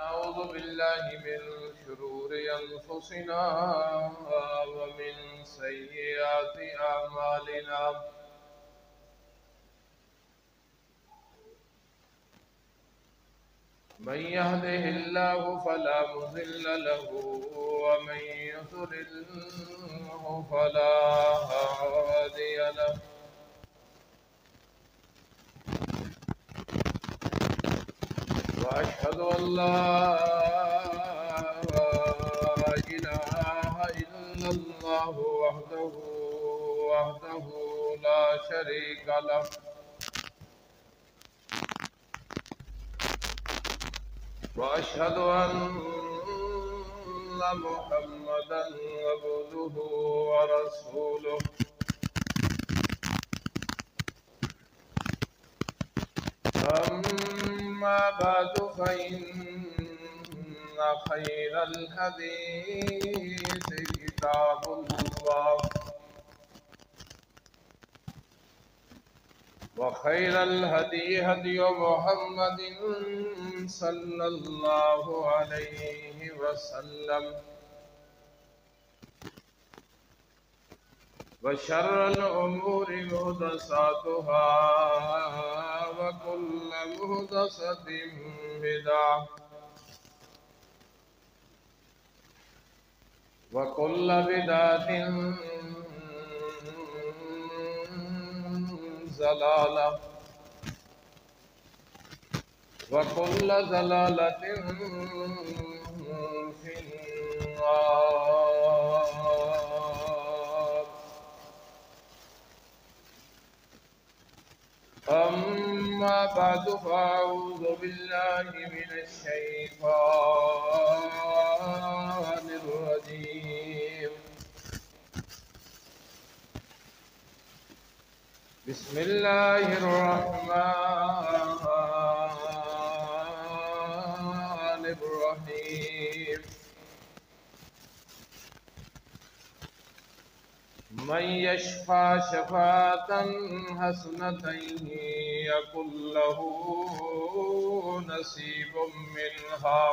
ونعوذ بالله من شرور أنفسنا ومن سيئات أعمالنا من يهده الله فلا مضل له ومن يضلله فلا هادي له وأشهد أن لا إله إلا الله وحده لا شريك له وأشهد أن محمدا عبده ورسوله أما بعد فإن خير الحديث كتاب الله وخير الهدي هدي محمد صلى الله عليه وسلم وشر الأمور محدثاتها وكل محدثة بدعة وكل بدعة ضلالة وكل ضلالة في النار. أما بعد فأعوذ بالله من الشيطان الرجيم. بسم الله الرحمن الرحيم. من يشفع شفاعة حسنة يكن له نصيب منها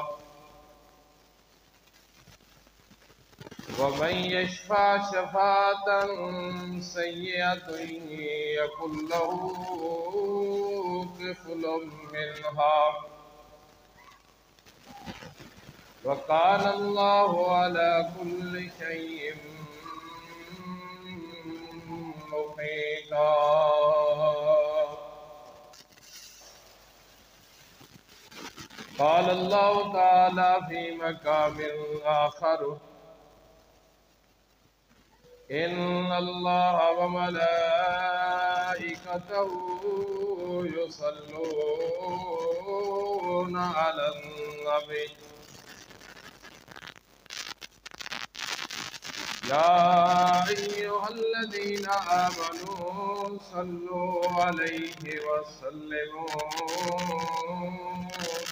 ومن يشفع شفاعة سيئة يكن له كفل منها وكان الله على كل شيء محيطا. قال الله تعالى في مقام آخر: إن الله وملائكته يصلون على النبي يا أيها الذين آمنوا صلوا عليه وسلموا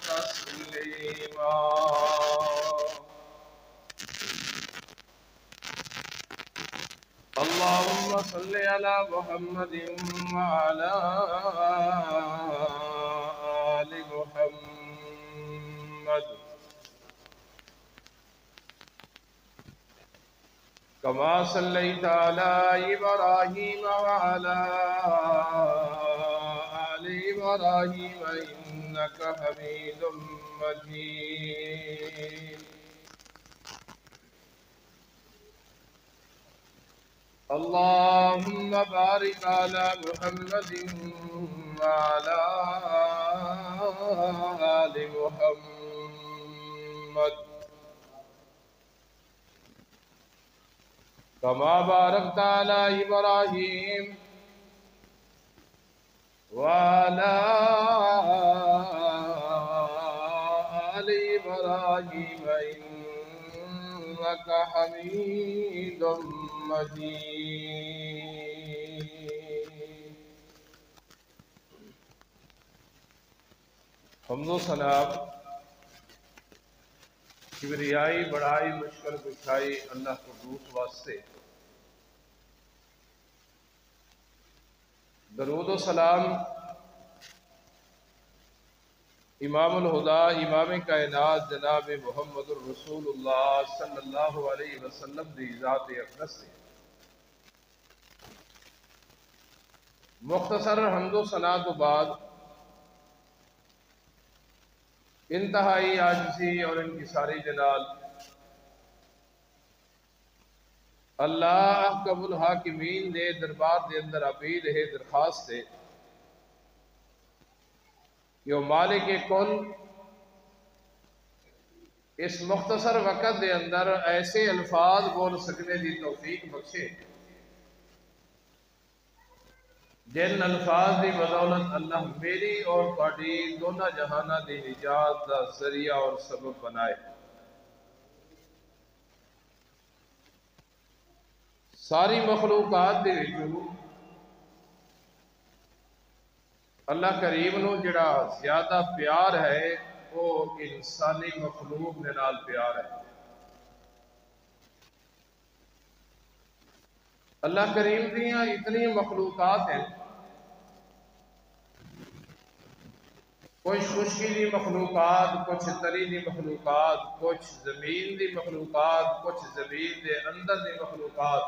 تسليما. اللهم صل على محمد وعلى آل محمد كما صليت على إبراهيم وعلى آل إبراهيم إنك حميد مجيد. اللهم بارك على محمد وعلى آل محمد كما باركت على إبراهيم وعلى آل إبراهيم إنك حميد مجيد. حمد و ثنا کبریائی بڑائی مشکل کشائی اللہ قدوس واسطے، درود و سلام امام الہدا امام کائنات جناب محمد الرسول اللہ صلی اللہ علیہ وسلم دی ذات اقدس سے مختصر حمد و ثنا تو بعد انتہائی عاجزی اور انکساری جلال اللہ احکم الحاکمین دے دربار دے اندر اپیل ہے، درخواست ہے کہ وہ مالک کل اس مختصر وقت دے اندر ایسے الفاظ بول سکنے دی توفیق بخشے جن الفاظ دی بدولت اللہ میری اور تہاڈی دونوں جہانہ دی نجات دا ذریعہ اور سبب بنائے۔ ساری مخلوقات دے وچوں اللہ کریم نو جڑا زیادہ پیار ہے وہ انسانی مخلوق دے نال پیار ہے۔ اللہ کریم دیاں اتنی مخلوقات ہیں، کچھ خشکی دی مخلوقات، کچھ تری دی مخلوقات، کچھ زمین دی مخلوقات، کچھ زمین دے اندر دی مخلوقات،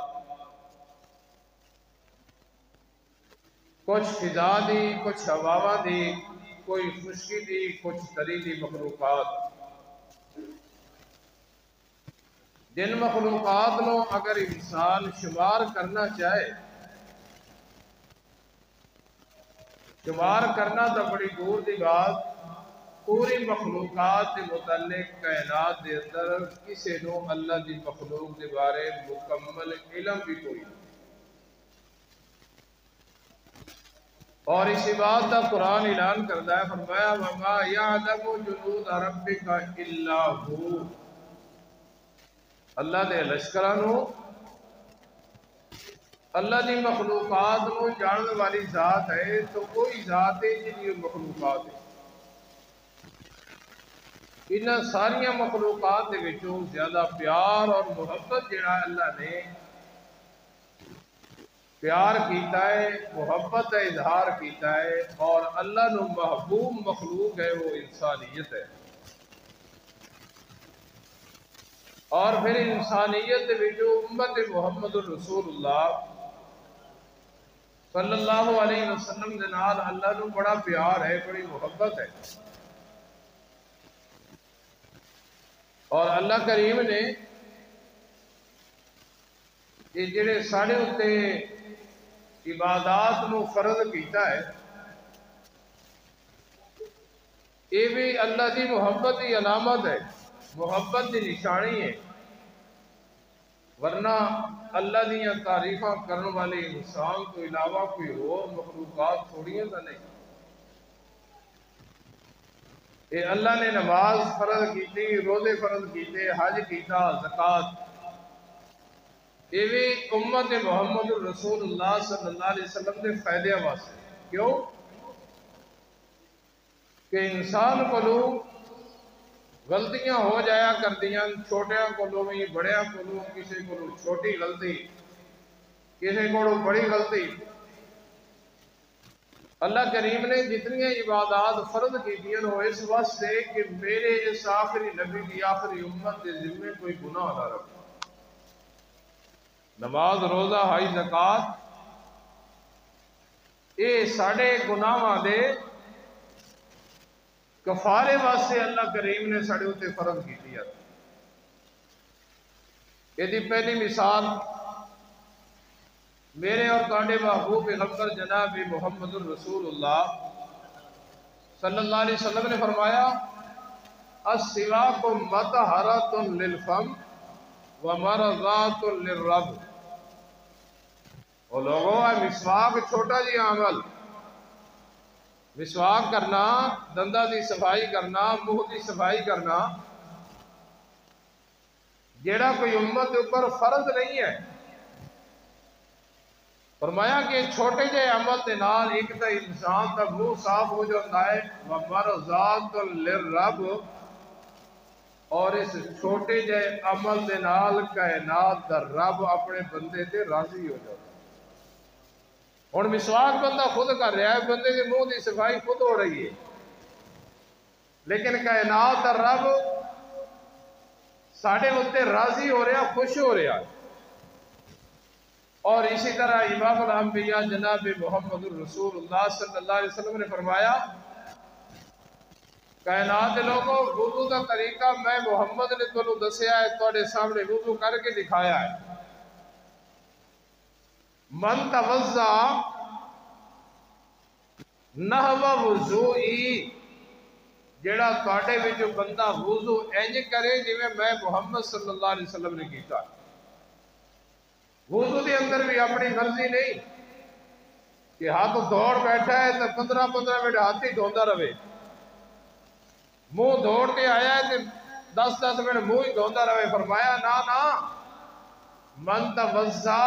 کچھ فضا دی، کچھ ہواواں دی، کوئی خشکی دی، کچھ تری دی مخلوقات۔ جن مخلوقات نو اگر انسان شمار کرنا چاہے، شمار کرنا تو بڑی دور دی بات، پوری مخلوقات کے متعلق کائنات دے اندر کسی نو اللہ دی مخلوق دے بارے مکمل علم بھی کوئی نہیں۔ اور اسی بات کا قرآن اعلان کرتا ہے، فرمایا وَمَا يَعْلَمُ جُنُودَ رَبِّكَ إِلَّا هُوَ۔ اللہ دے لشکرانو، اللہ دی مخلوقات نو جاننے والی ذات ہے تو کوئی ذات ہے جنہی مخلوقات ہے۔ انہاں ساریاں مخلوقات دے وچوں زیادہ پیار اور محبت جڑا اللہ نے پیار کیتا ہے، محبت کا اظہار کیتا ہے، اور اللہ نو محبوب مخلوق ہے وہ انسانیت ہے۔ اور پھر انسانیت دے وچوں امت محمد الرسول اللہ صلی اللہ علیہ وسلم دے نال اللہ نو بڑا پیار ہے، بڑی محبت ہے۔ اور اللہ کریم نے یہ جڑے ساڑھے اتے عبادات نو فرض کیتا ہے، یہ بھی اللہ دی محبت کی علامت ہے، محبت کی نشانی ہے، ورنہ اللہ دیاں تعریفاں کرنے والے انسان تو علاوہ کوئی اور مخلوقات تھوڑی ہیں نہیں۔ یہ اللہ نے نماز فرض کیتی، روزے فرض کیتے، حج کیتا، زکوٰۃ، یہ بھی امت محمد الرسول اللہ صلی اللہ علیہ وسلم کے فائدے واسطے۔ کیوں کہ انسان کو غلطیاں ہو جایا کردیاں، چھوٹیاں کو بھی، بڑیاں کو، کسی کو چھوٹی غلطی، کسی کو بڑی غلطی۔ اللہ کریم نے جتنی عبادات فرض کی وہ اس واسطے کہ میرے اس آخری نبی کی آخری امت کے ذمے کوئی گناہ نہ رکھے۔ نماز، روزہ، حج، زکوٰۃ، یہ ساڑھے گناہاں دے کفارے واسطے اللہ کریم نے ساڑھے اتے فرض کی دیا۔ یہ دی پہلی مثال میرے اور تہاڈے محبوب پیغمبر جناب محمد الرسول اللہ صلی اللہ علیہ وسلم نے فرمایا السواک مطہرۃ للفم ومرضات للرب۔ اور لوگوں ہے مسواک چھوٹا جی عمل، مسواک کرنا، دندہ دی صفائی کرنا، منہ دی صفائی کرنا، جیڑا کوئی امت اوپر فرض نہیں ہے۔ فرمایا کہ چھوٹے جے عمل دے نال ایک تا انسان دا منہ صاف ہو جاتا ہے، ومرضات للرب، اور اس چھوٹے جے عمل دے نال کائنات دا رب اپنے بندے تے راضی ہو جاتا ہے۔ اور مسواک بندہ خود کر رہا ہے، بندے کے منہ دی صفائی خود ہو رہی ہے، لیکن کائنات دا رب ساڑھے اتنے راضی ہو رہا، خوش ہو رہا. اور اسی طرح امام الانبیاء جناب محمد الرسول اللہ صلی اللہ علیہ وسلم نے فرمایا کائنات لوگوں وضو کا طریقہ میں محمد نے تمہیں دسیا ہے، تواڈے سامنے وضو کر کے دکھایا ہے. من توضا نحو وضوئی، جیڑا تواڈے وچ بندہ وضو انج کرے جویں میں محمد صلی اللہ علیہ وسلم نے کیتا. وضو دے اندر بھی اپنی مرضی نہیں کہ ہاتھ دوڑ بیٹھا ہے تو 15 منٹ ہاتھ ہی دھوندا رہے، منہ دوڑ کے آیا ہے تو 10 منٹ منہ ہی دھوندا رہے. فرمایا نا من توضا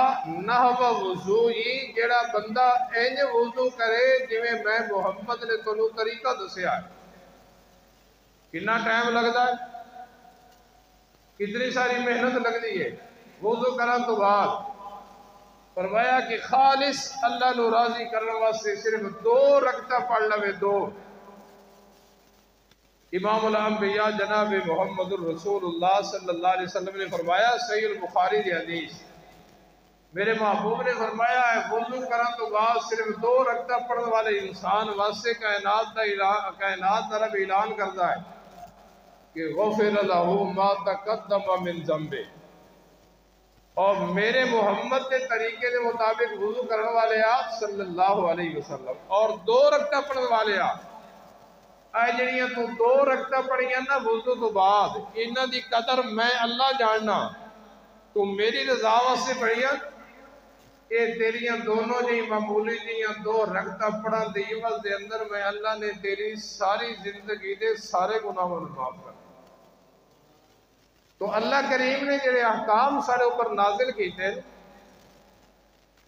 نحو وضوئی، جیڑا بندہ انج وضو کرے جویں میں محمد نے تانوں طریقہ دسیا ہے. کتنا ٹائم لگتا ہے، کتنی ساری محنت لگتی ہے وضو کرن تو بعد. فرمایا کہ خالص اللہ نو راضی کرنے واسطے صرف 2 رکعتاں پڑھ لوے. 2. امام الانبیاء جناب محمد الرسول اللہ صلی اللہ علیہ وسلم نے فرمایا، صحیح البخاری دی حدیث، میرے محبوب نے فرمایا ہے وضو کرن تو بعد صرف 2 رکعتاں پڑھنے والے انسان واسطے کائنات دا رب اعلان کرتا ہے کہ غفر لہ ما تقدم من ذنبہ. اور میرے محمد کے طریقے کے مطابق وضو کرنے والے آپ صلی اللہ علیہ وسلم اور 2 رکعتاں پڑھنے والے آپ اے جڑیاں تو 2 رکعتاں پڑھیاں نا وضو تو بعد، انہاں دی قدر میں اللہ جاننا. تو میری رضا واسطے پڑھیاں کہ تیریاں دونوں جی معمولی جیاں 2 رکعتاں پڑھن دی عوض دے اندر میں اللہ نے تیری ساری زندگی دے سارے گناہوں معاف کر. تو اللہ کریم نے جڑے احکام سارے اوپر نازل کیتے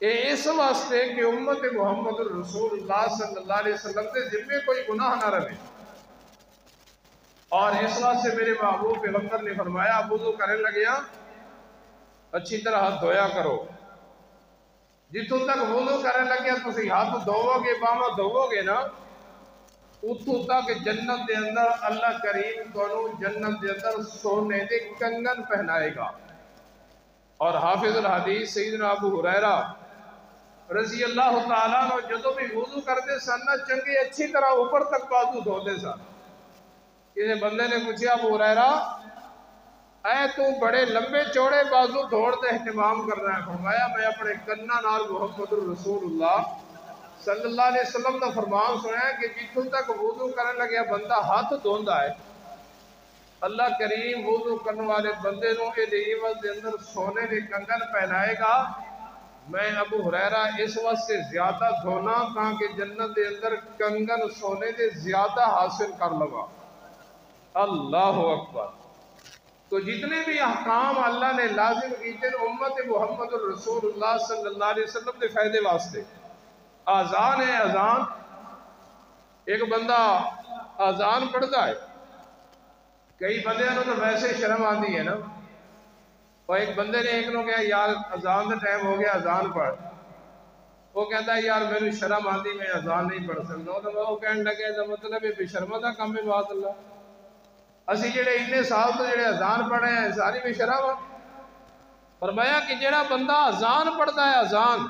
اس واسطے کہ امت محمد الرسول اللہ صلی اللہ علیہ وسلم کے ذمے کوئی گناہ نہ رہے. اور اس واسطے میرے محبوب پیغمبر نے فرمایا وضو کرنے لگیا اچھی طرح ہاتھ دھویا کرو. جتوں تک وضو کرنے لگیا تسی ہاتھ دھوو گے، باواں دھوو گے نا، اتوں تک جنت دے اندر اللہ کریم تانوں جنت دے اندر سونے دے کنگن پہنائے گا. اور حافظ الحدیث سیدنا ابو ہریرہ رضی اللہ تعالیٰ عنہ جدوں بھی وضو کرتے سن نا چنگی اچھی طرح اوپر تک بازو دھوتے سن. کسی بندے نے پوچھا ابو ہریرہ اے تو بڑے لمبے چوڑے بازو دھوڑ دے اہتمام کر رہا ہے. فرمایا میں اپنے کناں نال محمد الرسول اللہ صلی اللہ علیہ وسلم کا فرمان سنیا کہ جتوں تک وضو کرنے لگیا بندہ ہاتھ دھوندا ہے اللہ کریم وضو کرنے والے بندے نو اے عوض دے اندر سونے دے کنگن پہنائے گا. میں ابو ہریرہ اس واسطے زیادہ دھونا تاکہ جنت دے اندر کنگن سونے دے زیادہ حاصل کر لگا. اللہ اکبر. تو جتنے بھی احکام اللہ نے لازم کیتے امت محمد الرسول اللہ صلی اللہ علیہ وسلم کے فائدے واسطے. آزان ہے، آزان ایک بندہ آزان پڑھتا ہے، کئی بندے انہوں تو ویسے شرم آتی ہے نا. اور ایک بندے نے ایک نو کہا یار آزان کا ٹائم ہو گیا آزان پڑھ. وہ کہتا ہے یار میرے شرم آتی میں آزان نہیں پڑھ سکتا. تو وہ کہنے لگے تو مطلب یہ شرم کا کام ہے. بات اللہ اسی جڑے اتنے سال تو جڑے آزان پڑھے ہیں ساری بھی شرم. فرمایا کہ جڑا بندہ آزان پڑھتا ہے آزان،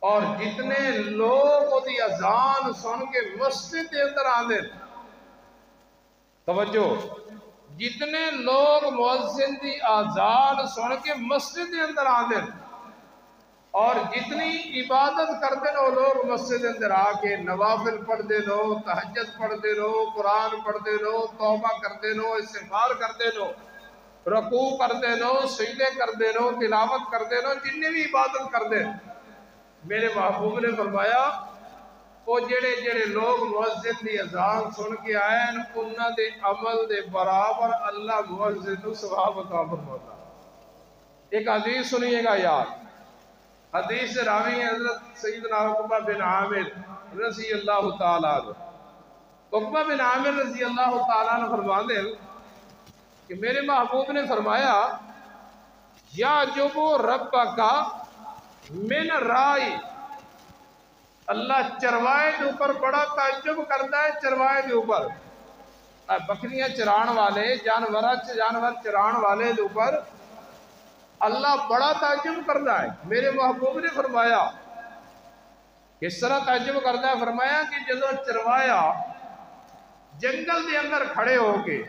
اور جتنے لوگ وہ دی اذان سن کے مسجد کے اندر آندے، توجہ، جتنے لوگ مؤذن دی اذان سن کے مسجد کے اندر آندے اور جتنی عبادت کرتے ہیں وہ لوگ مسجد کے اندر آ کے نوافل پڑھتے رہو، تہجد پڑھتے رہو، قرآن پڑھتے رہو، توبہ کرتے رہو، استغفار کرتے رہو، رکوع کرتے رہو، سجدے کرتے رہو، تلاوت کرتے رہو، جتنی بھی عبادت کرتے ہیں. میرے محبوب نے فرمایا وہ جڑے جڑے لوگ مؤذن دی اذان سن کے آئے ہیں انہاں دے عمل دے برابر اللہ مؤذن کو ثواب عطا فرماتا. ایک حدیث سنیے گا یار. حدیث راوی حضرت سیدنا عقبہ بن عامر رضی اللہ تعالیٰ عنہ. عقبہ بن عامر رضی اللہ تعالیٰ عنہ فرماتے ہیں کہ میرے محبوب نے فرمایا یا جبو ربک من رائی، اللہ چروائے کے اوپر بڑا تعجب کرتا ہے. چروائے کے اوپر بکریاں چران والے جانور چران والے دے اوپر اللہ بڑا تعجب کرتا ہے۔ میرے محبوب نے فرمایا کس طرح تعجب کرتا ہے، فرمایا کہ جدو چروایا جنگل دے اندر کھڑے ہو کے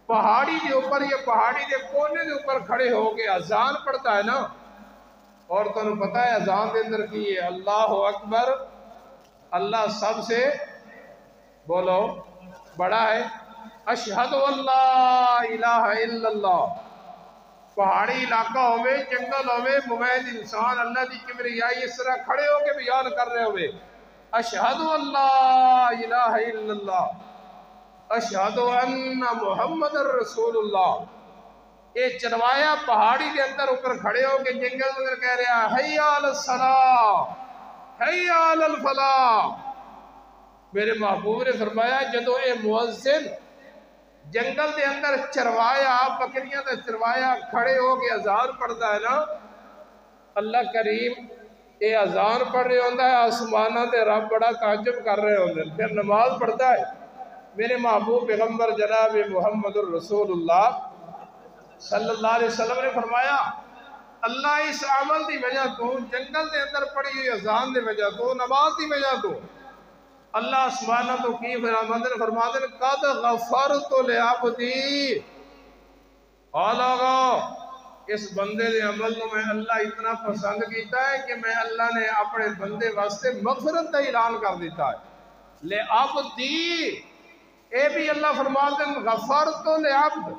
پہاڑی دے اوپر یا پہاڑی دے کونے دے اوپر کھڑے ہو کے اذان پڑھتا ہے نا، اور تمہیں پتا ہے اذان دے اندر کی ہے اللہ اکبر، اللہ سب سے بولو بڑا ہے، اشہد اللہ الہ الا اللہ۔ پہاڑی علاقہ ہوئے، جنگل ہوئے، مبید انسان اللہ دی کبریائی اس طرح کھڑے ہو کے بیان کر رہے ہوئے اشہد اللہ الہ الا اللہ اشہد ان محمد رسول اللہ۔ یہ چروایا پہاڑی کے اندر اوپر کھڑے ہو کے جنگل کے اندر کہہ رہا ہے حی علی الصلاۃ حی علی الفلاح۔ میرے محبوب نے فرمایا جدو اے مؤذن جنگل دے اندر چروایا بکریاں دے چروایا کھڑے ہو کے اذان پڑھتا ہے نا، اللہ کریم اے اذان پڑھ رہے ہوندہ ہے، آسمانہ دے رب بڑا تعجب کر رہے ہوندے، پھر نماز پڑھتا ہے۔ میرے محبوب پیغمبر جناب محمد الرسول اللہ صلی اللہ علیہ وسلم نے فرمایا اللہ اس عمل دی وجہ تو جنگل دے اندر پڑھی ہوئی اذان دے وجہ تو نماز دی وجہ تو اللہ سبحانہ تو کی فرماتے ہیں قد غفرت لعبدی، اس بندے دے عمل کو میں اللہ اتنا پسند کیتا ہے کہ میں اللہ نے اپنے بندے واسطے مغفرت کا اعلان کر دیتا ہے لعبدی۔ اے بھی اللہ فرماتے ہیں غفرت لعبد،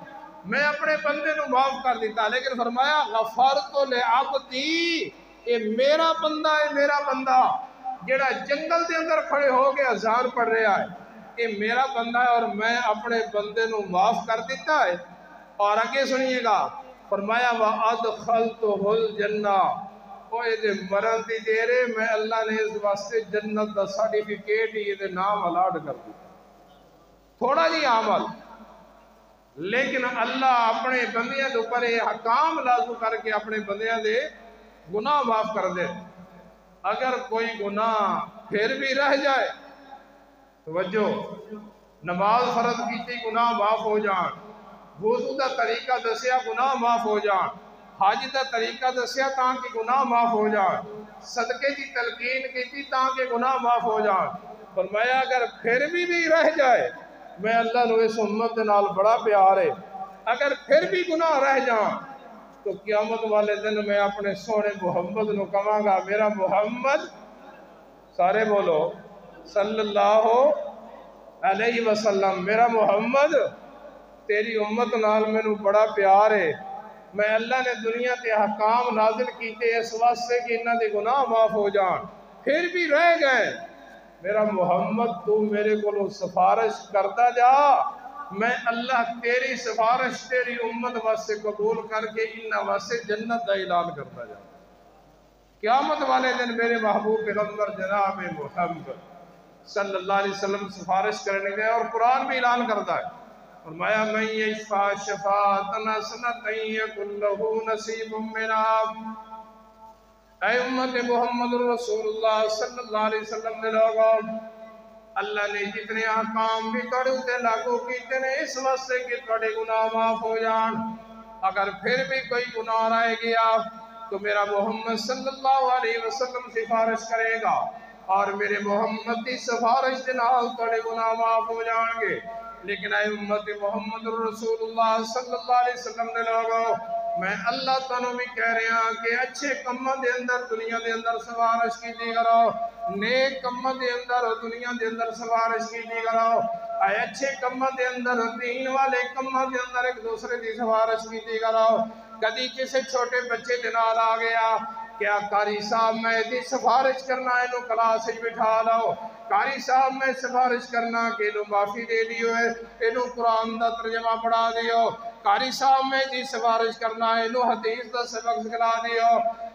میں اپنے بندے نو معاف کر دیتا، لیکن فرمایا غفرت لعبدی، اے میرا بندہ ہے، میرا بندہ جڑا جنگل دے اندر کھڑے ہو کے اذان پڑھ رہا ہے، یہ میرا بندہ ہے اور میں اپنے بندے نو معاف کر دیتا ہے۔ اور آگے سنیے گا فرمایا وَأَدْخَلْتُهُ الْجَنَّةِ، وہ یہ دے مرن دی دیرے میں اللہ نے اس واسطے جنت دا سرٹیفکیٹ یہ دے نام الاٹ کر دیا۔ تھوڑا جی عمل لیکن اللہ اپنے بندیاں دے اوپر یہ حکام لاگو کر کے اپنے بندیاں دے گناہ معاف کر دے۔ اگر کوئی گناہ پھر بھی رہ جائے توجہ، نماز فرض کیتی گناہ معاف ہو جان، وضو دا طریقہ دسیا گناہ معاف ہو جان، حج دا طریقہ دسیا تاکہ گناہ معاف ہو جان، صدقے کی تلقین کیتی تاکہ گناہ معاف ہو جان، فرمایا اگر پھر بھی رہ جائے میں اللہ نو اس امت نال بڑا پیار ہے، اگر پھر بھی گناہ رہ جان تو قیامت والے دن میں اپنے سونے محمد نو کہاں گا میرا محمد، سارے بولو صلی اللہ علیہ وسلم، میرا محمد تیری امت نال میں نو بڑا پیار ہے، میں اللہ نے دنیا تے حکام نازل کیتے اس واسطے کہ انہاں دے گناہ معاف ہو جان، پھر بھی رہ گئے میرا محمد تو میرے کو سفارش کرتا جا، میں اللہ تیری سفارش تیری امت واسطے قبول کر کے انہاں واسطے جنت دا اعلان کرتا جا۔ قیامت والے دن میرے محبوب پیغمبر جناب محمد صلی اللہ علیہ وسلم سفارش کرنے گئے اور قرآن بھی اعلان کرتا ہے، فرمایا من یشفع شفاعۃ حسنۃ یکن لہ نصیب منہا۔ اے امت محمد رسول اللہ صلی اللہ علیہ وسلم نے لوگوں، اللہ نے جتنے احکام بھی توڑے ہوتے لاگو کیتے ہیں اس واسطے کہ توڑے گناہ معاف ہو جان، اگر پھر بھی کوئی گناہ رہ گیا تو میرا محمد صلی اللہ علیہ وسلم سفارش کرے گا اور میرے محمد کی سفارش دنال توڑے گناہ معاف ہو جائیں گے۔ لیکن اے امت محمد رسول اللہ صلی اللہ علیہ وسلم نے لوگوں، میں اللہ تعالیٰ بھی کہہ رہا ہوں کہ اچھے کمہ دے اندر دنیا دے اندر سفارش کی دی کرو، نیک کمہ دے اندر دنیا دے اندر سفارش کی دی کرو، اے اچھے کمہ دے اندر دین والے کمہ دے اندر ایک دوسرے دی سفارش کی دی کرو۔ کدی کسی چھوٹے بچے دنال آ گیا کیا قاری صاحب میں دی سفارش کرنا ہے، انہوں کلاس ہی بٹھا لو، قاری صاحب میں سفارش کرنا کہ انہوں معافی دے دیو ہے، انہوں قرآن دا ترجمہ پڑھا دیو، قاری صاحب میں دی سفارش کرنا ہے، انہوں حدیث دا سبق سکھلا دیو،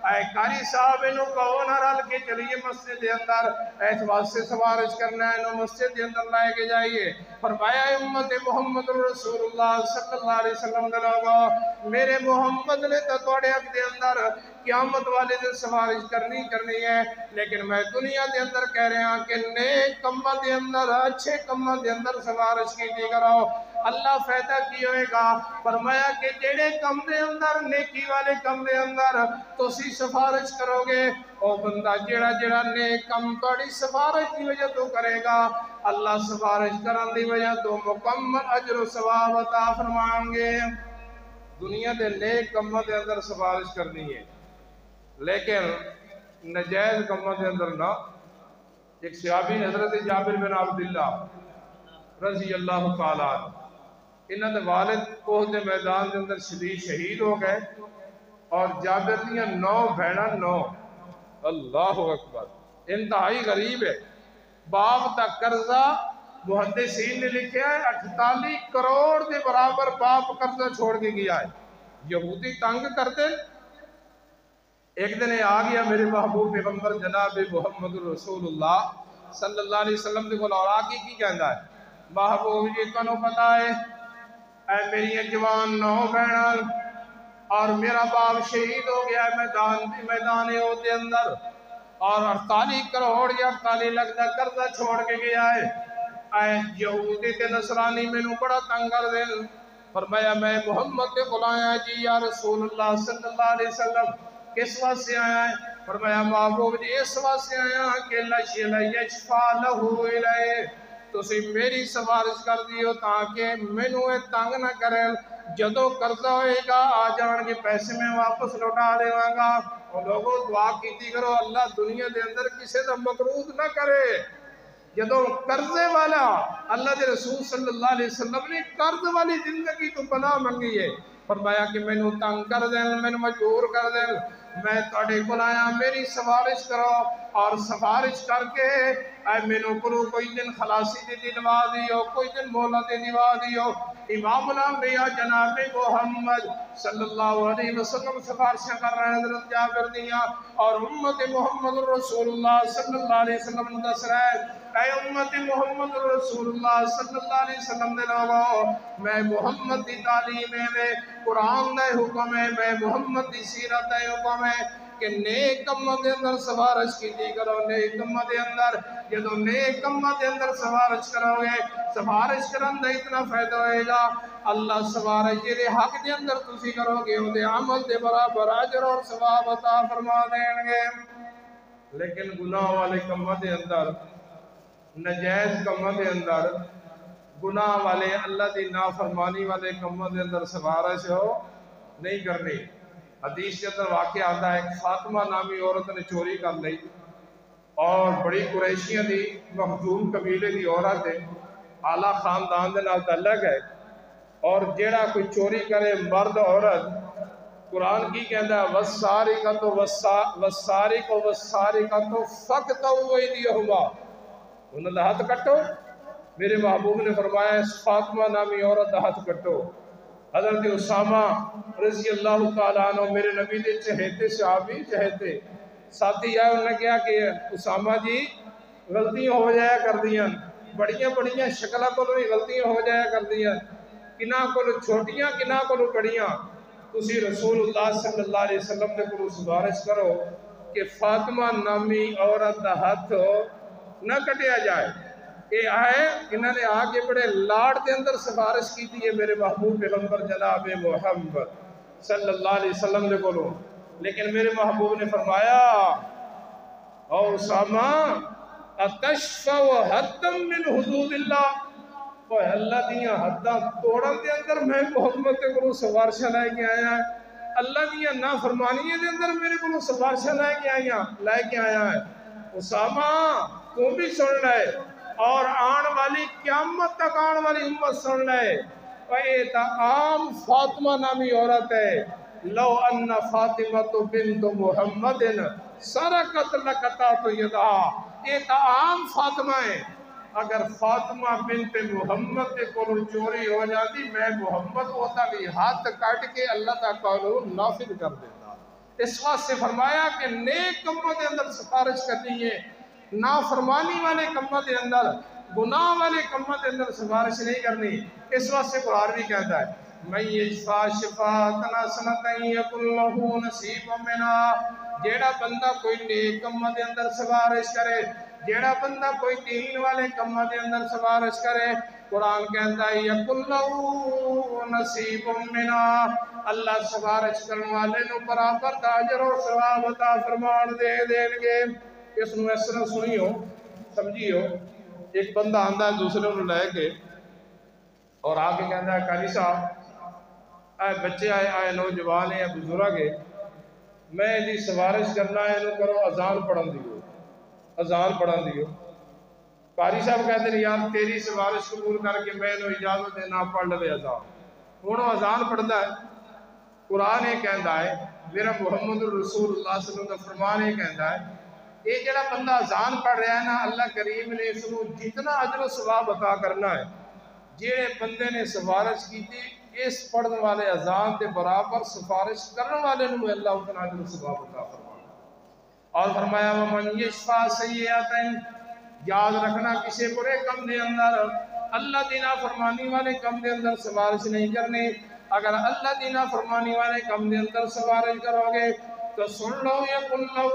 اے قاری صاحب انہوں کہو نہ رل کے چلیے مسجد دے اندر، اس واسطے سفارش کرنا ہے انہوں مسجد دے اندر لائے کے جائیے۔ فرمایا امت محمد رسول اللہ صلی اللہ علیہ وسلم نے لوگا، میرے محمد نے توڑے حق دے اندر قیامت والے دن سفارش کرنی ہے، لیکن میں دنیا دے اندر کہہ رہا کہ نیک کماں دے اندر، اچھے کماں دے اندر سفارش کی کرو۔ اللہ فائدہ کی ہوئے گا؟ فرمایا کہ جیڑے کم دے اندر، نیکی والے کم دے اندر تسی سفارش کرو گے، او بندہ جیڑا نیک کم توڑی سفارش کی وجہ تو کرے گا، اللہ سفارش کرن دی وجہ تو مکمل اجر و ثواب عطا فرمائیں گے۔ دنیا دے نیک کماں دے اندر سفارش کرنی ہے، لیکن نجائز کماں دے اندر نہ۔ ایک صحابی حضرت جابر بن عبداللہ رضی اللہ تعالیٰ عنہ، انہاں دے والد احد دے میدان دے اندر شہید ہو گئے، اور جابر دیاں 9 بہناں 9۔ اللہ اکبر، انتہائی غریب ہے۔ باپ دا قرضہ محدثین نے لکھا ہے 48 کروڑ دے برابر باپ قرضہ چھوڑ کے گیا ہے۔ یہودی تنگ کرتے، ایک دن آ گیا میرے محبوب پیغمبر جناب محمد رسول اللہ صلی اللہ علیہ وسلم دے کول، اور آ کی کہندا ہے، محبوب جی کنو پتہ ہے اے میری جوان 9 بہناں اور میرا باپ شہید ہو گیا ہے میدان احد دے اندر، اور 48 کروڑ یا 48 لاکھ دا قرضہ چھوڑ کے گیا ہے۔ اے یہودی تے نصرانی مینوں بڑا تنگ کر دے۔ فرمایا میں محمد دے کول آیا جی یا رسول اللہ صلی اللہ علیہ وسلم، کس واسطے آیا ہے؟ فرمایا محبوب جی اس واسطے آیا کہ یشفع لہو الیہ، تسی میری سفارش کر دیو تاکہ مینوں تنگ نہ کرے، جدو قرضہ ہوئے گا آ جان کے پیسے میں واپس لوٹا دیواں گا۔ اور لوگوں دعا کیتی کرو اللہ دنیا دے اندر کسے دا مقروض نہ کرے۔ جدو قرضے والا، اللہ دے رسول صلی اللہ علیہ وسلم نے قرض والی زندگی تو پناہ منگی ہے، فرمایا کہ مینوں تنگ کر دین، مینوں مجبور کر دین، میں تواڈے کول آیا میری سفارش کرو، اور سفارش کر کے اے مینوں کرو کوئی دن خلاصی دی دلوا دیو، کوئی دن مولا دی دلوا دیو۔ امام الانبیاء جناب محمد صلی اللہ علیہ وسلم سفارشیں کر رہے ہیں حضرت جابر دیاں، اور امت محمد رسول اللہ صلی اللہ علیہ وسلم نے دس رہے ہیں اے امت محمد رسول اللہ صلی اللہ علیہ وسلم دے لوگو، میں محمد دی تعلیم ہے، قرآن دے حکم ہے، میں محمد دی سیرت دے حکم ہے کہ نیک کماں دے اندر سفارش کیتی کرو۔ نیک کماں دے اندر جدو نیک کماں دے اندر سفارش کرو گے، سفارش کرن دا اتنا فائدہ ہوئے گا، اللہ سفارش جے حق دے اندر تسی کرو گے او دے عمل دے برابر اجر اور ثواب عطا فرما دین گے۔ لیکن گناہ والے کماں دے اندر، نجائز کماں دے اندر، گناہ والے اللہ دی نافرمانی والے کماں دے اندر سفارش ہو نہیں کرنی۔ حدیث کے اندر واقعہ آتا ہے، ایک فاطمہ نامی عورت نے چوری کر لی، اور بڑی قریشیاں دی مخزوم قبیلے دی عورت ہے، اعلیٰ خاندان دے نال تعلق ہے، اور جیڑا کوئی چوری کرے مرد عورت، قرآن کی کہندا ہے والسارقۃ والسارق والسارقۃ فاقطعوا ایدیہما، انہوں نے ہاتھ کٹو۔ میرے محبوب نے فرمایا اس فاطمہ نامی عورت دا ہاتھ کٹو۔ حضرت اسامہ رضی اللہ تعالیٰ عنہ میرے نبی دے چہیتے صحابی، چہیتے ساتھی آئے، انہوں نے کہا کہ اسامہ جی غلطیاں ہو جایا کر دیاں، بڑیاں بڑیاں شکلہ کو بھی غلطیاں ہو جایا کر دیاں، کناں کو چھوٹیاں کناں کو بڑیاں، تسی رسول اللہ صلی اللہ علیہ وسلم نے کو سفارش کرو کہ فاطمہ نامی عورت دا ہاتھ نہ کٹیا جائے۔ اے آئے انہوں نے آگے بڑے لاڑ دے اندر سفارش کی تھی میرے محبوب پیغمبر جناب محمد صلی اللہ علیہ وسلم نے بولو، لیکن میرے محبوب نے فرمایا او اسامہ اتشفع حدا من حدود اللہ، وہ اللہ دیاں حداں توڑن دے اندر میں محمد کو سفارشاں لے کے آیا ہے، اللہ دیاں نافرمانیاں دے اندر میرے کو سفارشاں لے کے آیا ہے۔ اسامہ تو بھی سن لے، اور آن والی قیامت تک آن والی امت سن لے، اے عام فاطمہ نامی عورت ہے، لو ان فاطمہ بنت محمد سرقت لقطعت یدہا، اے عام فاطمہ ہے، اگر فاطمہ بنت محمد کے کول چوری ہو جاتی میں محمد ہوتا بھی ہاتھ کٹ کے اللہ کا قانون نافذ کر دیتا۔ اس واسطے فرمایا کہ نیک کموں دے اندر سفارش کرنی ہے، نافرمانی والے کموں دے اندر، گناہ والے کموں دے اندر سفارش نہیں کرنی۔ اس واسطے قرآن بھی کہتا ہے من یشفع شفاعۃ حسنۃ یکن لہ نصیب منہا، جیڑا بندہ کوئی نیک کماں دے اندر سفارش کرے، جیڑا بندہ کوئی دین والے کماں دے اندر سفارش کرے، قرآن کہتا ہے یکن لہ نصیب منہا، اللہ سفارش کرنے والے نو برابر دا اجر و ثواب عطا فرمان دے دین گے۔ اس نو اس طرح سنیو سمجھیو، ایک بندہ آندا ہے دوسرے نو لے کے اور آگے کہتا ہے قاری صاحب اے بچے آئے نوجوان ہیں بزرگ ہے، میں دی سفارش کرنا ہے انہوں کرو اذان پڑھن دیو، اذان پڑھن دیو۔ قاری صاحب کہتے ہیں یار تیری سفارش قبول کر کے میں انہوں اجازت دینا پڑھ لے اذان، انہوں اذان پڑھتا ہے۔ قرآن یہ کہتا ہے، میرا محمد رسول اللہ صلی اللہ علیہ وسلم فرمان یہ کہتا ہے، یہ جڑا بندہ اذان پڑھ رہا ہے نا، اللہ کریم نے اس کو جتنا اجر و ثواب عطا کرنا ہے، جڑے بندے نے سفارش کی تھی اس پڑھنے والے اذان کے برابر سفارش کرنے والے نو اللہ اتنا اجر و ثواب عطا فرمانا۔ اور فرمایا ومن یشفع سیئۃ، یاد رکھنا کسی برے کم دے اندر اللہ دی نافرمانی والے کم دے اندر سفارش نہیں کرنی۔ اگر اللہ دی نافرمانی والے کم دے اندر سفارش کرو گے تو سن لو یکن لہ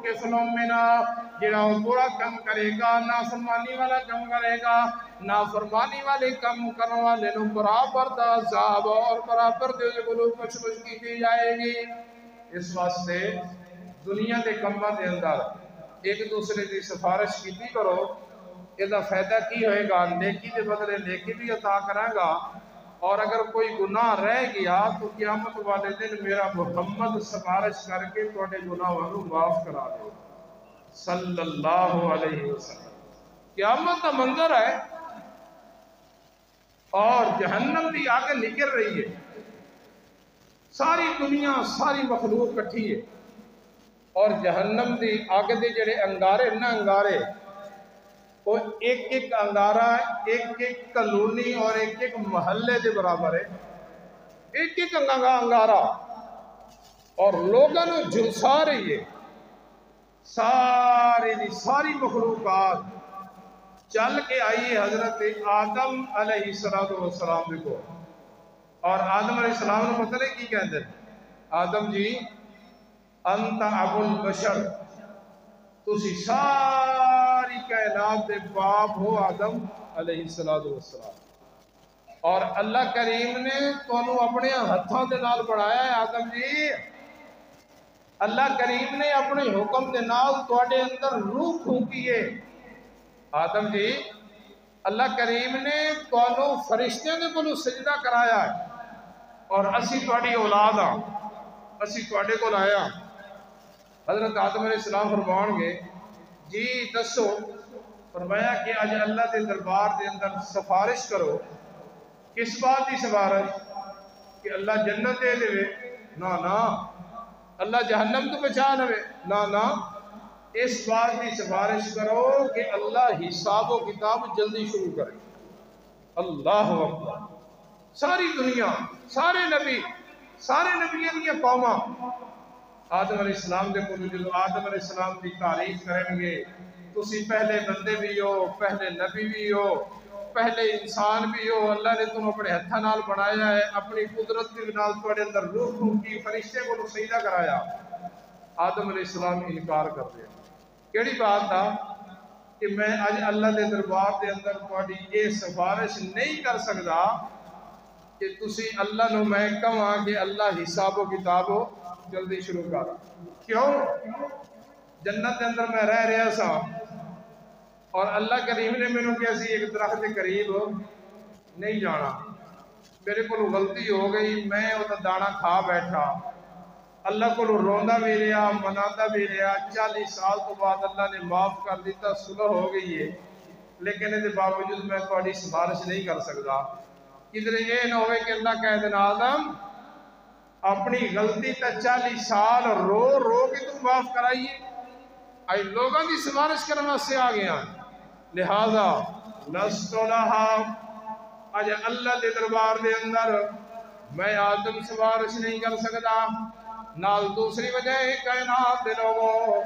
کفل منہا، جڑا برا کم کرے گا نافرمانی والا کم کرے گا، نافرمانی والے کم کرنے والے نو برابر دا عذاب اور برابر دے گلو کچھ کی جائے گی۔ اس واسطے دنیا دے کماں دے اندر ایک دوسرے دی سفارش کیتی کرو، یہ فائدہ کی ہوئے گا، نیکی دے بدلے نیکی بھی عطا کرے گا، اور اگر کوئی گناہ رہ گیا تو قیامت والے دن میرا محمد سفارش کر کے توڑے گناہوں کو معاف کرا دے صلی اللہ علیہ وسلم۔ قیامت کا منظر ہے اور جہنم بھی آگے نکل رہی ہے، ساری دنیا ساری مخلوق کٹھی ہے، اور جہنم دی آگے دے جڑے انگارے نہ انگارے وہ ایک ایک انگارہ ایک ایک کلونی اور ایک ایک محلے دے برابر ہے، ایک ایک انگارہ، اور لوگوں نے جلسا رہی ہے، ساری مخلوقات چل کے آئی ہے حضرت آدم علیہ السلام کو، اور آدم علیہ السلام نے پتہ نہیں کی کہتے ہیں، آدم جی انت ابو البشر، تسی ساری کائنات دے باپ ہو آدم علیہ السلام، اور اللہ کریم نے تانوں اپنے ہتھاں دے نال بنایا ہے آدم جی، اللہ کریم نے اپنے حکم دے نال تواڈے اندر روح پھونکی ہے آدم جی، اللہ کریم نے تانوں فرشتیاں دے کولوں سجدہ کرایا ہے، اور اسی تواڈی اولاد ہاں، اسی تواڈے کول آیا۔ حضرت آدم علیہ السلام فرمان گے جی دسو، فرمایا کہ آج اللہ دے دربار دے اندر سفارش کرو، کس بات دی سفارش؟ کہ اللہ جنت دے دے، نا اللہ جہنم تو بچا لے، نا اس بات دی سفارش کرو کہ اللہ حساب و کتاب جلدی شروع کرے۔ اللہ اکبر، ساری دنیا سارے نبیوں کی قوماں آدم علیہ السلام دے کولوں جدو آدم علیہ السلام دی تعریف کریں گے، تسی پہلے بندے بھی ہو، پہلے نبی بھی ہو، پہلے انسان بھی ہو، اللہ نے تم اپنے ہتھاں نال بنایا ہے، اپنی قدرت کے نال تواڈے اندر روح پھونکی، فرشتے کو سجدہ کرایا، آدم علیہ السلام انکار کر دیا۔ کیڑی بات تھا کہ میں آج اللہ دے دربار دے اندر تواڈی یہ سفارش نہیں کر سکتا کہ تسی اللہ نو میں کہاں کہ اللہ حساب و کتاب ہو جلدی شروع کر۔ کیوں؟ جنت کے اندر میں رہ رہا سا، اور اللہ کریم نے میں کہ اسی ایک درخت کے قریب نہیں جانا، میرے کو غلطی ہو گئی، میں وہ دانا کھا بیٹھا، اللہ کو روندا بھی رہا، مناتا بھی رہا، 40 سال تو بعد اللہ نے معاف کر دیتا، صلح ہو گئی ہے، لیکن اس باوجود میں تھوڑی سفارش نہیں کر سکتا۔ کدھر یہ نہ ہوئے کہ اللہ کہہ دینا آدم اپنی غلطی تا 40 سال رو کے تم معاف کرائیے، آئی لوگوں کی سفارش کرنا سے آ گیا، لہذا لست لہا، آج اللہ دے دربار دے اندر میں آدم سفارش نہیں کر سکتا۔ نال دوسری وجہ ہے کائنات دے لوگوں،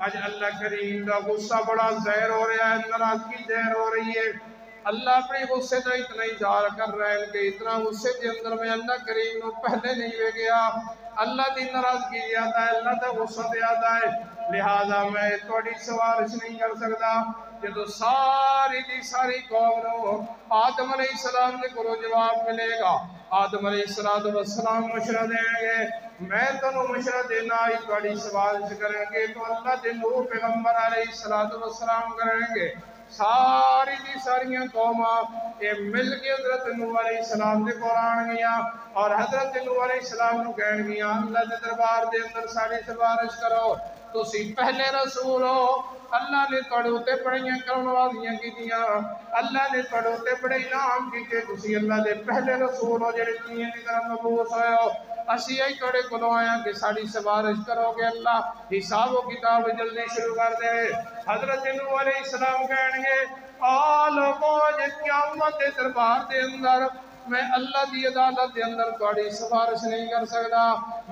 آج اللہ کریم دا غصہ بڑا ظاہر ہو رہا ہے، ناراضگی ظاہر ہو رہی ہے، اللہ اپنے غصے کا اتنا اظہار کر رہے ہیں کہ اتنا غصے کے اندر میں اللہ کریم نو پہلے نہیں وے گیا، اللہ دی ناراضگی زیادہ ہے، اللہ دا غصہ زیادہ ہے، لہذا میں تھوڑی سفارش نہیں کر سکتا۔ جدو ساری دی ساری قوم نو آدم علیہ السلام نے کو جواب ملے گا، آدم علیہ السلام مشورہ دیں گے، میں تنو مشورہ دینا ہی تھوڑی سفارش کریں گے، تو اللہ دے نور پیغمبر علیہ السلام کریں گے، ساری دی ساریاں قوماں یہ مل کے حضرت نوح علیہ السلام دے قرآن گیا اور حضرت نوح علیہ السلام نو کہن گیا اللہ دے دربار دے اندر ساری سفارش کرو، تو سی پہلے رسول ہو، اللہ نے توڑے ہوتے بڑیاں کرنے والیاں کی دیا، اللہ نے توڑے ہوتے بڑے انعام کی کہ تسی اللہ دے پہلے رسول ہو جڑے دنیا کی طرف مبعوث ہوئے ہو، اسی ہی توڑے کلو آیا کہ ساری سفارش کرو گے، اللہ حساب و کتاب جلدی شروع کر دے۔ حضرت نوح علیہ السلام کہیں گے آلوگوں جس قیامت دے دربار دے اندر میں اللہ دی عدالت دے اندر کوئی سفارش نہیں کر سکتا،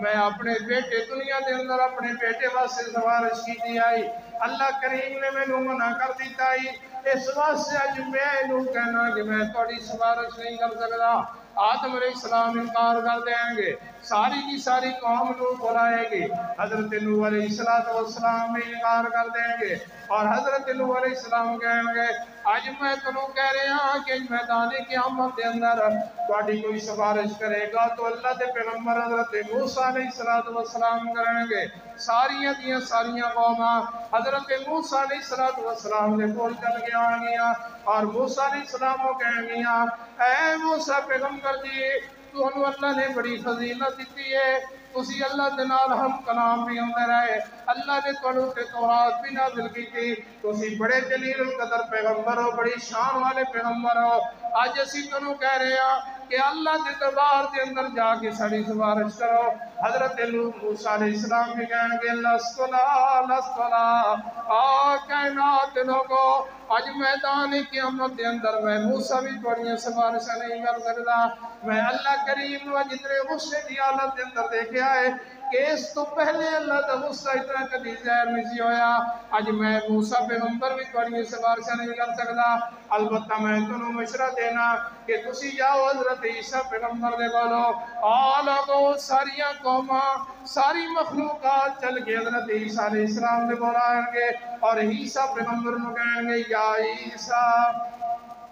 میں اپنے بیٹے دنیا دے اندر اپنے بیٹے واسطے سفارش کی دی آئی، اللہ کریم نے میں منع کر دیتا ہی، اس واسطے اج میں کہنا کہ میں تھوڑی سفارش نہیں کر سکتا۔ آدم علیہ السلام انکار کر دیں گے، ساری کی ساری قوم نو بلائے گی، حضرت نوح علیہ السلام میں انکار کر دیں گے اور حضرت نوح علیہ السلام کہیں گے آج میں تنوں کہہ رہے ہیں کہ میدان قیامت دے اندر تہاڈی کوئی سفارش کرے گا تو اللہ دے پیغمبر حضرت موسیٰ علیہ السلام کریں گے، ساریاں دیاں ساریاں قوماں حضرت موسیٰ علیہ السلام نے کول چل کے آن گیا اور موسیٰ علیہ السلام کو کہیں گیا اے موسیٰ پیغمبر جی تو اللہ نے بڑی فضیلت دیتی ہے، اسی اللہ دے نال ہم کلام بھی ہوندے رہے، اللہ نے تانوں تے تورات بھی نازل کی تھی، تسی بڑے جلیل القدر پیغمبر ہو، بڑی شان والے پیغمبر ہو، آج اسی تانوں کہہ رہے ہیں کہ اللہ دے دربار دے اندر جا کے ساری سفارش کرو۔ حضرت موسیٰ علیہ السلام بھی کہیں گے لستلا کائنات لوگو آج میدان قیامت دے اندر میں موسیٰ بھی توڑیاں سفارشیں نہیں کر سکتا، میں اللہ کریم و جتنے غصے دی حالت دے اندر دیکھے آئے کہ اس تو پہلے اللہ دا غصہ اتنا کبھی ظاہر نہیں سی ہویا، آج میں موسیٰ پیغمبر بھی توڑیاں سفارشیں نہیں کر سکتا، البتہ میں تنوں مشورہ دینا کہ تسی جاؤ حضرت عیسیٰ پیغمبر دے بولو آلگو ساریاں قوماں ساری مخلوقات چل کے حضرت عیسیٰ علیہ السلام دے بول آئیں گے اور عیسیٰ پیغمبر نو کہیں گے یا عیسیٰ،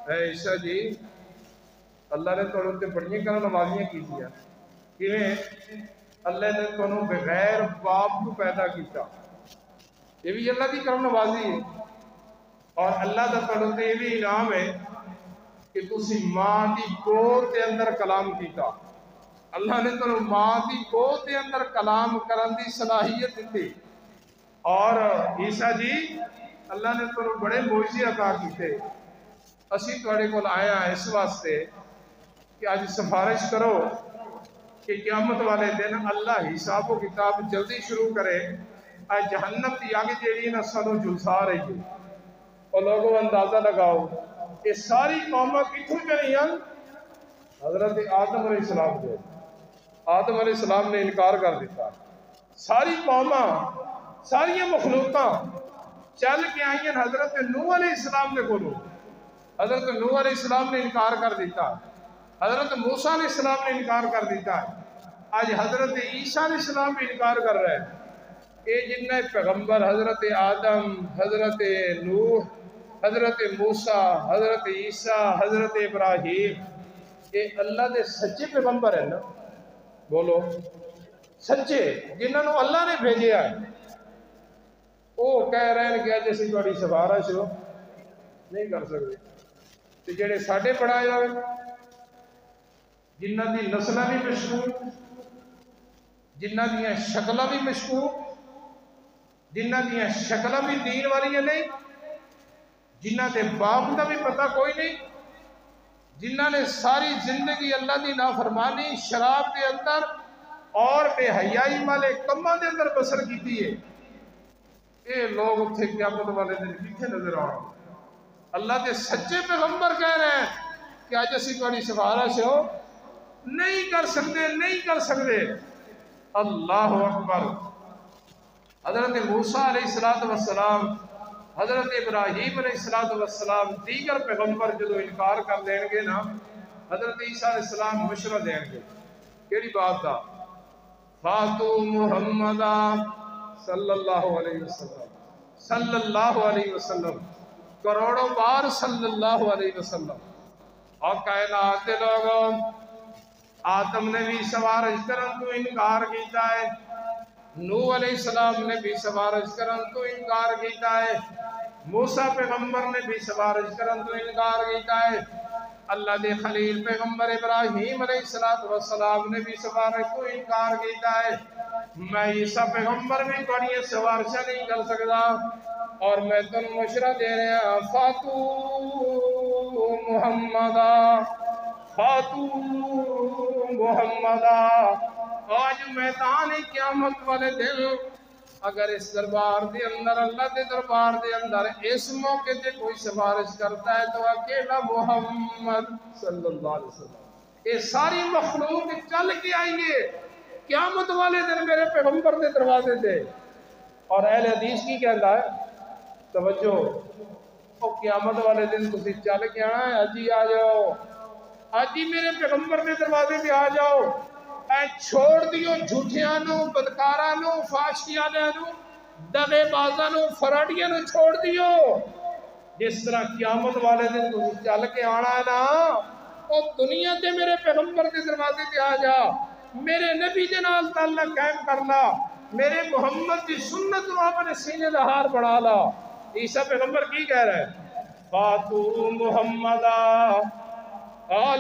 اے عیسیٰ جی اللہ نے توڑوں تے بڑیاں کرنے نوازیاں کی دیا، کیونیں اللہ نے توڑوں بغیر باپ کو پیدا کیتا، یہ بھی اللہ کی کرم نوازی ہے اور اللہ دا توڑوں تے یہ بھی انعام ہے کہ تسی ماں دی گود دے اندر کلام کیتا، اللہ نے تو ماں دی گود دے اندر کلام کرن دی صلاحیت دیتی اور عیسیٰ جی اللہ نے تو بڑے معجزے عطا کیتے، اسی تواڈے کول آیا اس واسطے کہ آج سفارش کرو کہ قیامت والے دن اللہ حساب و کتاب جلدی شروع کرے، آج جہنم دی آگے جیڑی نہ سنو جلسا رہی ہے اور لوگوں اندازہ لگاؤ یہ ساری قومیں کتھوں چلی ہیں؟ حضرت آدم علیہ السلام جو آدم علیہ السلام نے انکار کر دیتا، ساری قوماں ساری مخلوقاں چل کے آئی ہیں حضرت نوح علیہ السلام نے بولو، حضرت نوح علیہ السلام نے انکار کر دیتا، حضرت موسیٰ علیہ السلام نے انکار کر دیتا ہے، آج حضرت عیسیٰ علیہ السلام بھی انکار کر رہے ہیں، یہ جنہیں پیغمبر حضرت آدم، حضرت نوح، حضرت موسیٰ، حضرت عیسیٰ، حضرت ابراہیم، یہ اللہ دے سچے پیغمبر ہیں نا، بولو سچے جنہوں نے اللہ نے بھیجے آئے، وہ کہہ رہے ہیں کہ آج اسی تھوڑی سفارش ہو نہیں کر سکتے، تو جڑے ساڈے پڑھائے ہوئے جنہ دی نسلیں بھی مشکوک، جنہ دیاں شکلیں بھی مشکوک، جنہ دیاں شکلیں بھی دین والی نہیں، جنہ دے باپ کا بھی پتہ کوئی نہیں، جنہ نے ساری زندگی اللہ دی نافرمانی شراب دے اندر اور بے حیائی والے کماں دے اندر بسر کیتی ہے، اے لوگ اتھے قیامت والے دن کتھے نظر آؤ؟ اللہ دے سچے پیغمبر کہہ رہے ہیں کہ آج اسی تھوڑی سفارش ہو نہیں کر سکتے، نہیں کر سکتے۔ اللہ اکبر۔ حضرت موسیٰ علیہ السلام حضرت ابراہیم علیہ السلام دیگر پیغمبر جدو انکار کر دیں گے نا، حضرت عیسیٰ علیہ السلام مشورہ دیں گے کیڑی بات دا؟ فاتو محمدہ صلی اللہ علیہ وسلم، صلی اللہ علیہ وسلم، کروڑوں بار صلی اللہ علیہ وسلم۔ اور کائنات دے لوگوں، آدم نے بھی سوارش کرن تو انکار کیتا ہے، نوح علیہ السلام نے بھی سوارش کرن تو انکار کیتا ہے، موسیٰ پیغمبر نے بھی سوارش کرن تو انکار کیتا ہے، اللہ دے خلیل پیغمبر ابراہیم علیہ السلام نے بھی سوارش تو انکار کیتا ہے۔ میں عیسیٰ پیغمبر بھی بڑی سوارشہ نہیں کر سکتا، اور میں تن مشورہ دے رہے ہیں فاتو محمدہ، فاتو محمدہ۔ آج میدان قیامت والے دن اگر اس دربار دے اندر، اللہ دے دربار دے اندر اس موقع تے کوئی سفارش کرتا ہے تو اکیلا محمد صلی اللہ علیہ وسلم۔ یہ ساری مخلوق چل کے آئیں گے قیامت والے دن میرے پیغمبر دے دروازے دے۔ اور اہل حدیث کی کہتا ہے، توجہ، وہ قیامت والے دن تسی چل کے آنا ہے، اجی آ جاؤ، اجی میرے پیغمبر دے دروازے پہ آ جاؤ، اے چھوڑ دیو جھوٹیاں نو، بدکاراں نو، فاشیاں نو، دغے بازاں نو، فراڈیاں نو چھوڑ دیو۔ جس طرح قیامت والے دن تسی چل کے آنا ہے نا، او دنیا تے میرے پیغمبر دے دروازے پہ آ جا، میرے نبی دے نال تعلق قائم کرنا، میرے محمد کی سنت نو اپنے سینے دا ہار بنا لا۔ عیسیٰ پیغمبر کی کہہ رہا ہے؟ فاتو محمدہ۔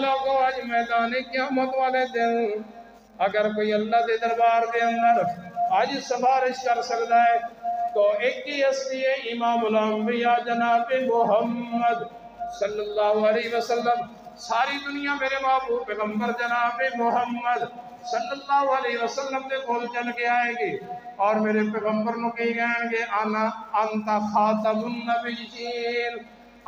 لوگو آج میدان قیامت والے دن اگر کوئی اللہ دے دربار دے اندر آج سفارش کر سکتا ہے تو ایک ہی ہستی ہے، امام الانبیاء جناب محمد صلی اللہ علیہ وسلم۔ ساری دنیا میرے محبوب پیغمبر جناب محمد صلی اللہ علیہ وسلم دے کول چل کے آئے گی، اور میرے پیغمبر نو کہی گئیں گے انا انت خاتم النبیین،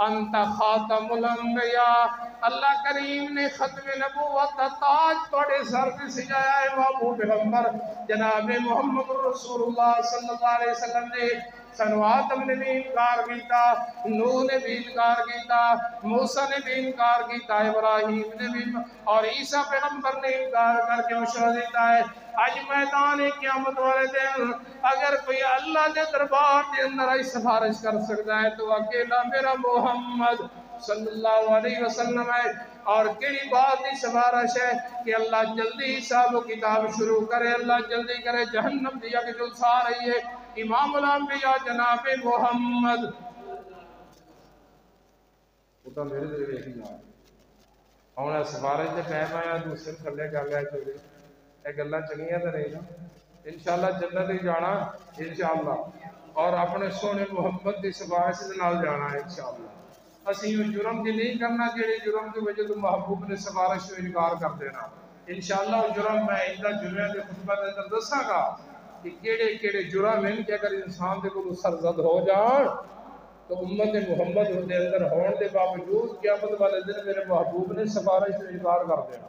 انت خاتم الانبیاء۔ اللہ کریم نے ختم نبوت کا تاج توڑے سر پہ سجایا ہے محبوب پیغمبر جناب محمد رسول اللہ صلی اللہ علیہ وسلم نے۔ سنو آدم نے بھی انکار کیتا، نوح نے بھی انکار کیتا، موسیٰ نے بھی انکار کیتا، ابراہیم نے بھی، اور عیسیٰ پیغمبر نے انکار کر کے مشورہ دیتا ہے۔ آج میدان قیامت والے دن اگر کوئی اللہ دے دربار دے اندر آئی سفارش کر سکتا ہے تو اکیلا میرا محمد صلی اللہ علیہ وسلم ہے۔ اور کیڑی بات دی سفارش ہے کہ اللہ جلدی حساب و کتاب شروع کرے، اللہ جلدی کرے، جہنم دیا کہ جلسہ آ رہی ہے، امام الانبیاء جناب محمد اتا میرے دے دیکھی جا ہونا سفارش دے ٹائم آیا دوسرے تھلے کر لیا چوری ایک اللہ چنگیاں تو نہیں نا۔ انشاءاللہ جنت ہی جانا انشاءاللہ، اور اپنے سونے محمد دی سفارش دے نال جانا ہے انشاءاللہ۔ اسی یہ جرم دی نہیں کرنا جیڑے جرم دی وجہ تو محبوب نے سفارش کو انکار کر دینا۔ انشاءاللہ جرم میں اندہ جمعہ دے خطبہ دے اندر دسا گا کہ کیڑے کیڑے جرم ہیں کہ اگر انسان دے کو سرزد ہو جان تو امت محمد دے اندر ہون دے باوجود قیامت والے دن میرے محبوب نے سفارش کو انکار کر دینا۔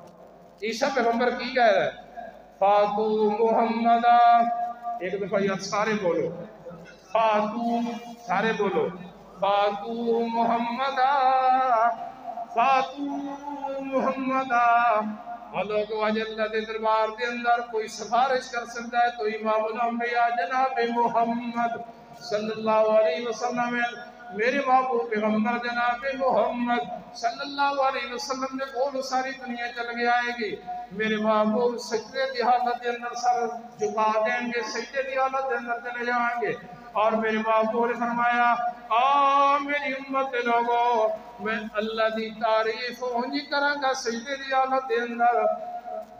عیسیٰ پیغمبر کی کہہ رہا ہے؟ فاتو محمدہ، ایک دفعہ یاد سارے بولو، فاتو، سارے بولو، فاتو محمدہ، فاتو محمدہ۔ لوگوں آج اللہ دے دربار دے اندر کوئی سفارش کر سکتا ہے تو امام الانبیاء جناب محمد صلی اللہ علیہ وسلم، میرے محبوب پیغمبر جناب محمد صلی اللہ علیہ وسلم نے بولو ساری دنیا چل گیا آئے گی۔ میرے محبوب سجدے دی حالت دے اندر سر جھکا دیں گے، سجدے دی حالت دے اندر چلے جائیں گے، اور میرے محبوب نے فرمایا میری امت لوگوں میں اللہ دی تعریف ہونجی کراں گا سجدے دی حالت دے اندر،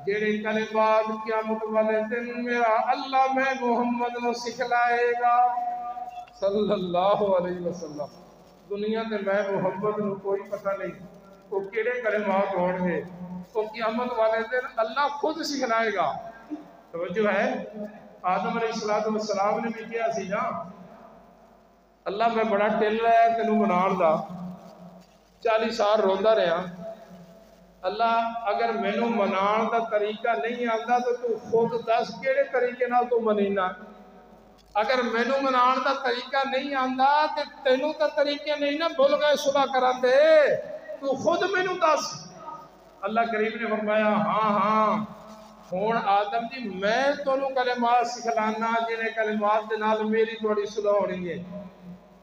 جیڑے کلمات قیامت والے دن میرا اللہ میں محمد نو سکھلائے گا صلی اللہ علیہ وسلم۔ دنیا تے میں محمد نو کوئی پتہ نہیں وہ کیڑے کلمات ہون گے، وہ قیامت والے دن اللہ خود سکھلائے گا۔ توجہ ہے؟ آدم علیہ السلام نے بھی کیا سی نا، اللہ میں بڑا ٹل رہا ہے تینوں منان دا، 40 سال روندہ رہا، اللہ اگر مینوں منان دا طریقہ نہیں آتا تو خود دس کیڑے طریقے نال تو منینا۔ اگر مینوں منان دا طریقہ نہیں آندا تے تینوں تا طریقے نہیں نہ بھول گئے صلح کران دے، تو خود مینوں دس۔ اللہ کریم نے فرمایا ہاں ہاں ہون آدم جی میں تانوں کلمات سکھلانا جنہیں کلمات دے نال میری تھوڑی صلح ہونی ہے۔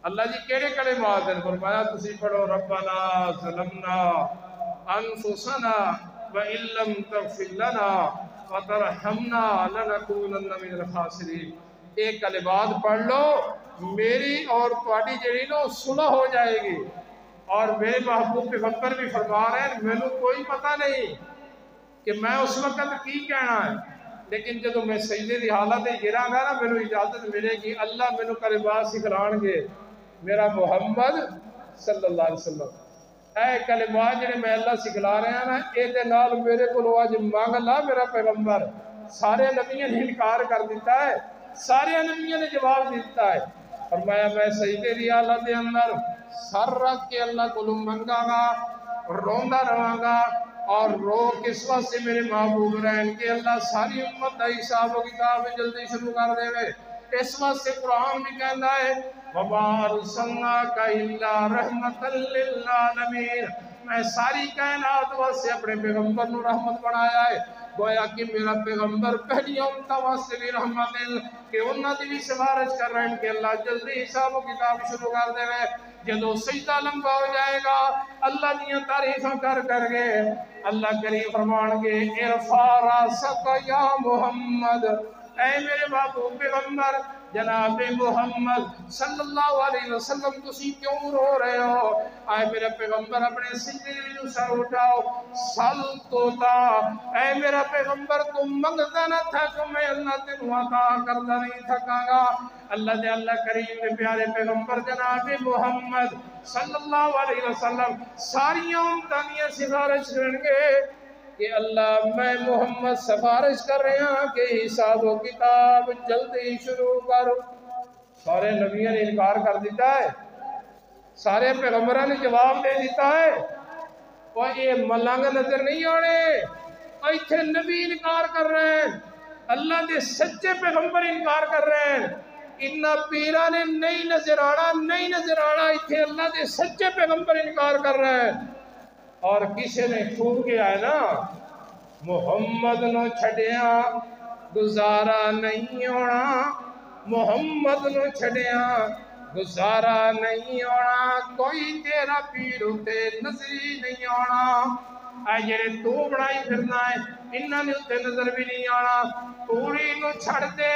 اللہ جی کیڑے کلمات ہیں؟ فرمایا تسی پڑھو ربنا ظلمنا انفسنا وَإِن لَّمْ تَغْفِرْ لَنَا وَتَرْحَمْنَا لَنَكُونَنَّ مِنَ الْخَاسِرِينَ۔ ایک کلمات پڑھ لو میری اور تہاڈی جڑی نو صلح ہو جائے گی۔ اور میرے محبوب پیغمبر بھی فرما رہے ہیں مینوں کوئی پتہ نہیں کہ میں اس وقت کی کہنا ہے، لیکن جدو میں سجدے دی حالت گراں گا نا مینوں اجازت ملے گی، اللہ مینوں کلمات سکھلان گے میرا محمد صلی اللہ علیہ وسلم۔ اے کلمات جڑے میں اللہ سکھلا رہے ہیں نا اے دے نال میرے کولوں اج مانگ لا میرا پیغمبر۔ سارے نبیوں نے انکار کر دیتا ہے، سارے نبیوں نے جواب دیتا ہے۔ فرمایا میں سجدے دی حالت دے اندر سر رکھ کے اللہ کولوں منگاں گا، روندا رہاں گا، اور رو کس واسطے میرے محبوب رہن کے اللہ ساری امت دا حساب و کتاب جلدی شروع کر دے وے۔ اس واسطے قرآن بھی کہندا ہے وَمَا أَرْسَلْنَاكَ إِلَّا رَحْمَةً لِّلْعَالَمِينَ، میں ساری کائنات واسطے اپنے پیغمبر نو رحمت بنایا ہے۔ گویا کہ میرا پیغمبر پہلی امت واسطے بھی رحمت ہے کہ انہاں دی بھی سفارش کر رہے ہیں کہ اللہ جلدی حساب و کتاب شروع کر دے وے۔ جدو سجدہ لمبا ہو جائے گا اللہ دیاں تعریفاں کر کر گے اللہ کریم فرمان گے ارفع راسک یا محمد، اے میرے محبوب پیغمبر جناب محمد صلی اللہ علیہ وسلم تسی کیوں رو رہے ہو؟ اے میرے پیغمبر اپنے سجدے میں سر اٹھاؤ، سل توتا، اے میرا پیغمبر تم منگتا نہ تھک میں اللہ تینوں عطا کرتا نہیں تھکاں گا۔ اللہ دے اللہ کریم دے پیارے پیغمبر جناب محمد صلی اللہ علیہ وسلم ساری امتاں دیاں سفارش کرن گے کہ اللہ میں محمد سفارش کر رہے ہیں کہ حساب و کتاب جلدی شروع کرو۔ سارے نبیوں نے انکار کر دیتا ہے، سارے پیغمبروں نے جواب دے دیتا ہے، اور یہ ملنگ نظر نہیں آنے ایتھے نبی انکار کر رہے ہیں، اللہ دے سچے پیغمبر انکار کر رہے ہیں۔ انہاں پیرا نے نہیں نظر آنا ایتھے اللہ دے سچے پیغمبر انکار کر رہے ہیں۔ اور کسی نے خوب کیا ہے نا محمد نو چھڑیاں گزارا نہیں ہونا، محمد نو چھڑیاں گزارا نہیں ہونا، کوئی تیرا پیر اتے نظری نہیں ہونا۔ اے جڑے تو بڑائی پھرنا ہے انہاں نے اتے نظر بھی نہیں آنا۔ پوری نو چھڑ دے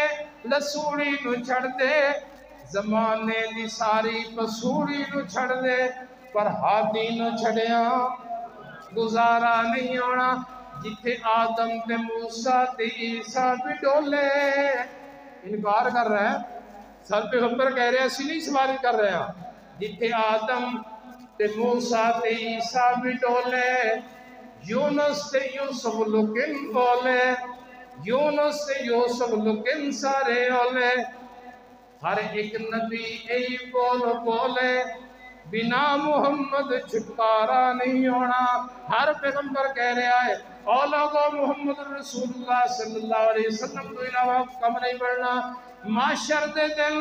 لسوڑی نو چھڑ دے، زمانے دی ساری پسوڑی نو چھڑ دے، پر ہادی نو چھڑیاں گزارا نہیں ہونا۔ جتھے آدم تے موسیٰ تے عیسیٰ بھی ڈولے انکار کر رہے ہیں، سر پیغمبر کہہ رہے ہیں اسی نہیں سواری کر رہے ہیں، جتھے آدم تے موسیٰ تے عیسیٰ بھی ڈولے، یونس تے یوسف لکن بولے، یونس تے یوسف لکن سارے اولے، ہر ایک نبی ای بول بولے، بنا محمد چھٹکارا نہیں ہونا۔ ہر پیغمبر کہہ رہا ہے او لوگو محمد رسول اللہ صلی اللہ علیہ وسلم تو علاوہ کم نہیں بڑھنا۔ معاشر دے دل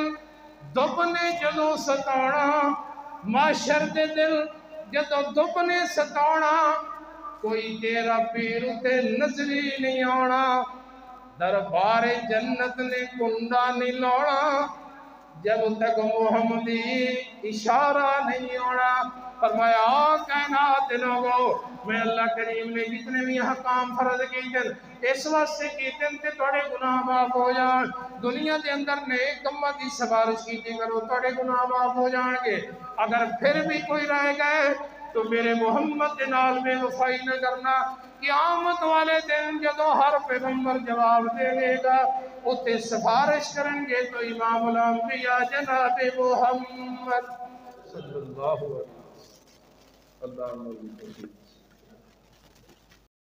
دب نے جدو ستانا، معاشر دے دل جدو دب نے ستانا، کوئی تیرا پیر تے نظری نہیں آنا، دربار جنت نے کنڈا نہیں لوڑا، جب تک محمدی اشارہ نہیں ہونا۔ فرمایا کائنات لوگو میں اللہ کریم نے جتنے بھی حکام فرض کیجن اس واسطے کیجن تے توڑے گناہ معاف ہو جان۔ دنیا دے اندر نیک کماں دی سفارش کیتی کرو توڑے گناہ معاف ہو جان گے۔ اگر پھر بھی کوئی رہ گئے تو میرے محمد کے نال میں وفائی نہ کرنا۔ قیامت والے دن جدو ہر پیغمبر جواب دے گا اتے سفارش کریں گے تو امام الانبیاء جناب محمد صلی اللہ علیہ وسلم۔ اللہ